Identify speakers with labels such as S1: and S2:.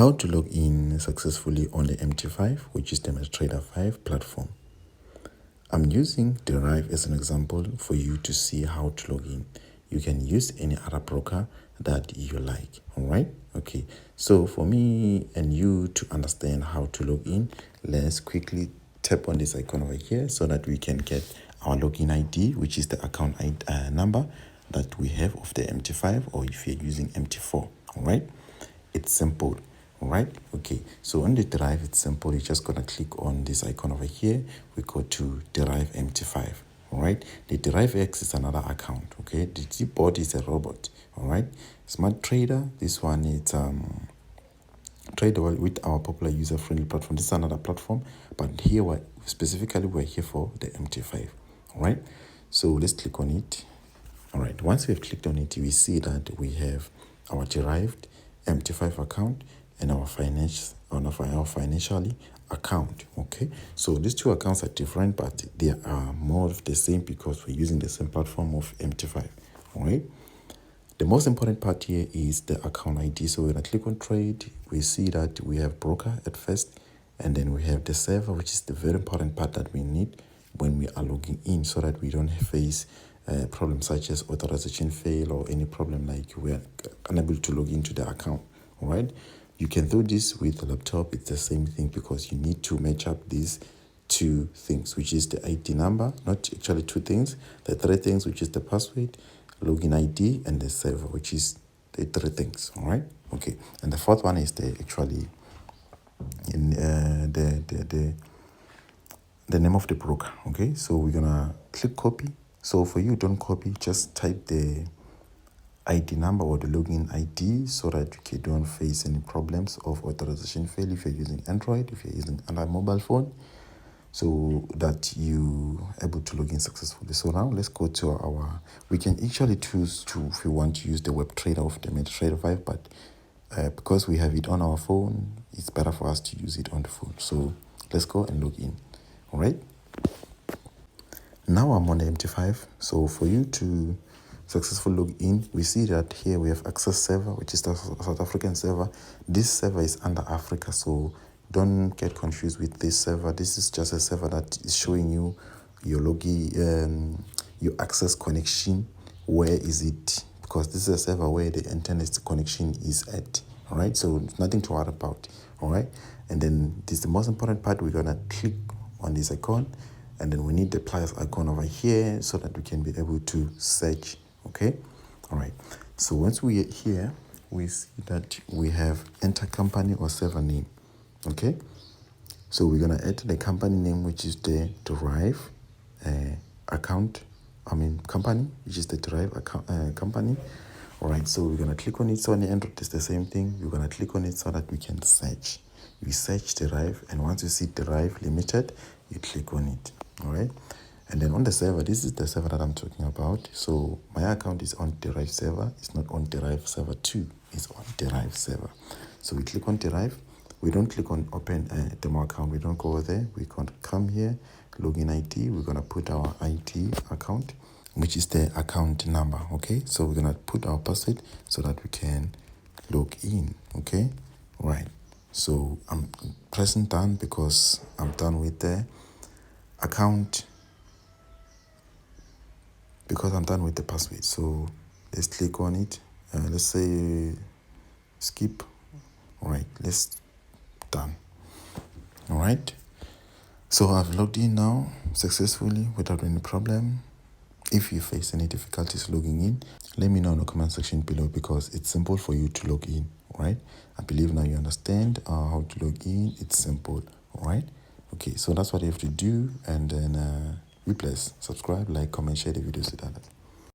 S1: How to log in successfully on the MT5, which is the Metatrader 5 platform. I'm using Deriv as an example for you to see how to log in. You can use any other broker that you like, all right? Okay, so for me and you to understand how to log in, let's quickly tap on this icon over here so that we can get our login ID, which is the account number that we have of the MT5, or if you're using MT4, all right? It's simple. All right, okay, so on the Deriv, it's simple. You're just gonna click on this icon over here. We go to Deriv MT5. All right, the Deriv X is another account. Okay, the T-bot is a robot. All right, Smart Trader, this one is Trader with our popular user-friendly platform. This is another platform, but here we're here for the MT5. All right, so let's click on it. All right, once we've clicked on it, we see that we have our derived MT5 account and our financially account. Okay, so these two accounts are different, but they are more of the same because we're using the same platform of MT5. All right, the most important part here is the account ID. So when I click on trade, we see that we have broker at first, and then we have the server, which is the very important part that we need when we are logging in, so that we don't face problems such as authorization fail or any problem like we are unable to log into the account. All right, you can do this with a laptop. It's the same thing because you need to match up these two things, which is the ID number, not actually two things, the three things, which is the password, login ID, and the server, which is the three things. All right, okay, and the fourth one is the actually in the name of the broker. Okay, so we're gonna click copy. So for you, don't copy, just type the ID number or the login ID so that you don't face any problems of authorization fail if you're using Android, if you're using another mobile phone, so that you able to log in successfully. So now let's go to our, we can actually choose to, if we want to use the web trader of the Metatrader 5, but because we have it on our phone, it's better for us to use it on the phone. So let's go and log in. All right, now I'm on the MT5. So for you to successful log in, we see that here we have access server, which is the South African server. This server is under Africa, so don't get confused with this server. This is just a server that is showing you your login, your access connection. Where is it? Because this is a server where the internet connection is at. All right, so nothing to worry about. All right, and then this is the most important part. We're gonna click on this icon, and then we need the plus icon over here so that we can be able to search. Okay, all right, so once we are here, we see that we have enter company or server name. Okay, so we're gonna enter the company name, which is the Deriv company, which is the Deriv account company. All right, so we're gonna click on it. So on the Android, it's the same thing. We're gonna click on it so that we can search. We search Deriv, and once you see Deriv Limited, you click on it. All right, and then on the server, this is the server that I'm talking about. So my account is on Deriv server. It's not on Deriv server 2. It's on Deriv server. So we click on Deriv. We don't click on open demo account. We don't go over there. We're going to come here, login ID. We're going to put our ID account, which is the account number. Okay, so we're going to put our password so that we can log in. Okay, right. So I'm pressing done because I'm done with the account, because I'm done with the password. So let's click on it. Let's say skip. All right, let's done. All right, so I've logged in now successfully without any problem. If you face any difficulties logging in, let me know in the comment section below, because it's simple for you to log in. All right, I believe now you understand how to log in. It's simple. All right, okay, so that's what you have to do, and then be blessed. Subscribe, like, comment, share the videos with others.